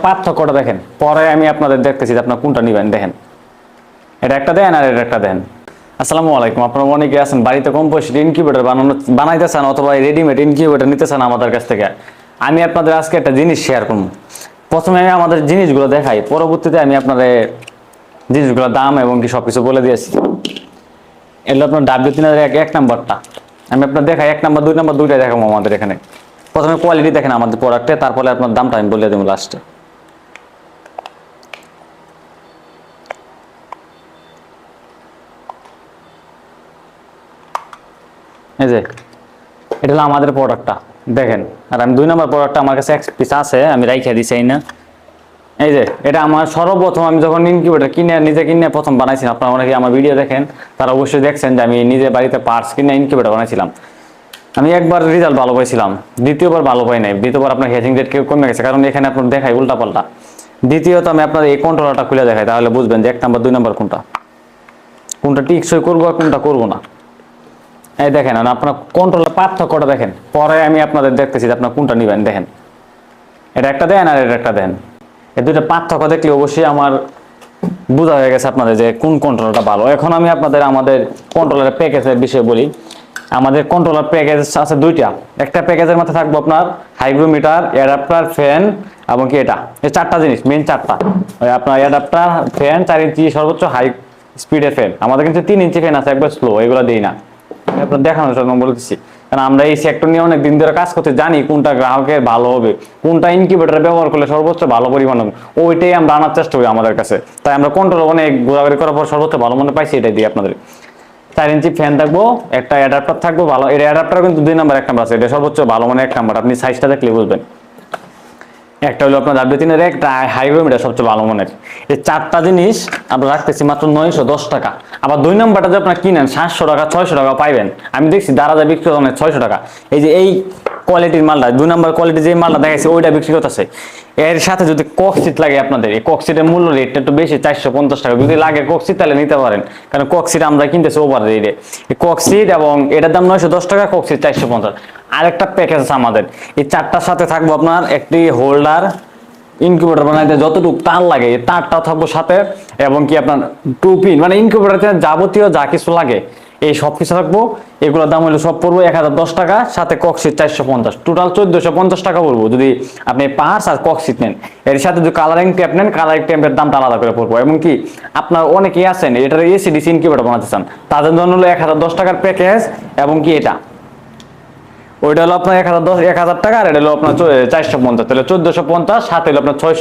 পার্থক্যটা দেখেন, পরে আমি আপনাদের দেখতেছি যে আপনার কোনটা নেবেন। দেখেন, এটা একটা দেন আর এটা একটা দেন। আসসালামু আলাইকুম। আপনারা অনেকে আছেন বাড়িতে কম পয়সা ইনকিউবেটর বানাইতে চান অথবা রেডিমেড ইনকিউবেটর নিতে চান আমাদের কাছ থেকে। আমি আপনাদের আজকে একটা জিনিস শেয়ার করব। প্রথমে আমি আমাদের জিনিসগুলো দেখাই, পরবর্তীতে আমি আপনাদের জিনিসগুলোর দাম এবং কি সবকিছু বলে দিয়েছি। এগুলো আপনার W3001 এক নাম্বারটা আমি আপনার দেখাই, 1 নাম্বার 2 নাম্বার দুইটাই দেখাবো আমাদের এখানে। প্রথমে কোয়ালিটি দেখেন আমাদের প্রোডাক্টে, তারপরে আপনার দামটা আমি বলে দেবো লাস্টে। এই যে এটা হলো আমাদের প্রোডাক্টটা দেখেন, আর আমি 2 নাম্বার প্রোডাক্টটা আমার কাছে এক পিস আছে, আমি রাইখা দিছি না। এই যে এটা আমার সর্বপ্রথম আমি যখন ইনকিউবেটর নিজে কিনে প্রথম বানাইছিলাম, আপনারা অনেকে আমার ভিডিও দেখেন, তারা অবশ্যই দেখছেন যে আমি নিজে বাড়িতে পার্টস কিনে ইনকিউবেটর বানাইছিলাম। আমি একবার রেজাল্ট ভালো পাইছিলাম, দ্বিতীয়বার ভালো পাই নাই। দ্বিতীয়বার আপনার হ্যাচিং রেট কমে গেছে, কারণ এখানে আপনার দেখাই উল্টা পাল্টা। দ্বিতীয়ত আমি আপনার এই কন্ট্রোলারটা খুলে দেখাই, তাহলে বুঝবেন যে 1 নাম্বার 2 নাম্বার কোনটা টিকসই করবো আর কোনটা করবো না। এই দেখেন আপনার কন্ট্রোলের পার্থক্যটা দেখেন, পরে আমি আপনাদের দেখতেছি যে আপনার কোনটা নেবেন। দেখেন, এটা একটা দেন আর এটা একটা দেন। এই দুইটা পার্থক্য দেখলে অবশ্যই আমার বোঝা হয়ে গেছে আপনাদের যে কোন কন্ট্রোলারটা ভালো। এখন আমি আপনাদের আমাদের কন্ট্রোলারের প্যাকেজের বিষয়ে বলি। আমাদের কন্ট্রোলার প্যাকেজ আছে দুইটা। একটা প্যাকেজের মধ্যে থাকবো আপনার হাইগ্রোমিটার, অ্যাডাপ্টার, ফ্যান এবং কি এটা, এই 4টা জিনিস, মেইন 4টা। আপনার অ্যাডাপ্টার, ফ্যান, 4 ইঞ্চি সর্বোচ্চ হাই স্পিডের ফ্যান। আমাদের কিন্তু 3 ইঞ্চি ফ্যান আছে, একবার স্লো, এগুলো দিই না। আপনার দেখানোর জন্য বলতেছি, কারণ আমরা এই সেক্টর নিয়ে অনেক দিন ধরে কাজ করতে জানি কোনটা গ্রাহকের ভালো হবে, কোনটা ইনকিউবেটর ব্যবহার করলে সর্বোচ্চ ভালো পরিমাণ হবে, ওইটাই আমরা আনার চেষ্টা করি আমাদের কাছে। তাই আমরা কন্ট্রোল অনেক ঘোরাঘুরি করার পর সর্বোচ্চ ভালো মনে পাইছি, এটাই দিই আপনাদের। 4 ইঞ্চি ফ্যান থাকবো, একটা অ্যাডাপ্টার থাকবো ভালো। এর অ্যাডাপ্টার কিন্তু 2 নাম্বার 1 নাম্বার আছে, এটা সর্বোচ্চ ভালো মানে 1 নাম্বার, আপনি সাইজটা দেখলে বুঝবেন। একটা হলো আপনার W3001, একটা হাইগ্রোমিটার সবচেয়ে ভালো মানের। এই 4টা জিনিস আমরা রাখতেছি মাত্র 910 টাকা। আবার 2 নাম্বারটা যে আপনারা কিনেন 700 টাকা 600 টাকা পাইবেন। আমি দেখছি দারাজা বিক্রি করতে 600 টাকা। এই যে এই কোয়ালিটির মালটা, 2 নাম্বার কোয়ালিটি যে মালটা দেখাইছে ওইটা বিক্রি করতেছে। এর সাথে যদি কক্সিট লাগে আপনাদের, এই কক্সিটের মূল্য রেটটা একটু বেশি, 450 টাকা। যদি লাগে কক্সিট তাহলে নিতে পারেন, কারণ কক্সিট আমরা কিনতেছি ওভার রেটে। এই কক্সিট এবং এটার দাম 910 টাকা, কক্সিট 450। আরেকটা প্যাকেজ আছে আমাদের, এই 4টার সাথে থাকবো আপনার একটি হোল্ডার। ইনকিউবেটর বানাইতে যতটুকু তার লাগে এই তারটাও থাকবো সাথে, এবং কি আপনার 2 পিন, মানে ইনকিউবেটরে যাবতীয় যা কিছু লাগে এই সব কিছু থাকবো। এগুলোর দাম হলো সব পড়বো 1010 টাকা, সাথে কক্সিট 450, টোটাল 1450 টাকা পড়বো যদি আপনি পার্স আর কক্সিট নেন। এর সাথে যদি কালারিং ট্যাপ নেন, কালারিং ট্যাপের দামটা আলাদা করে পড়বো। এবং কি আপনার অনেকেই আছেন এটার এসিডিসি ইনকিউবেটর বানাতে চান, তাদের জন্য হলো 1010 টাকার প্যাকেজ। এবং কি এটা ওইটা হলো আপনার 1000 টাকা, আর এটা হলো আপনার 450, তাহলে 1450, সাথে হলো আপনার 600।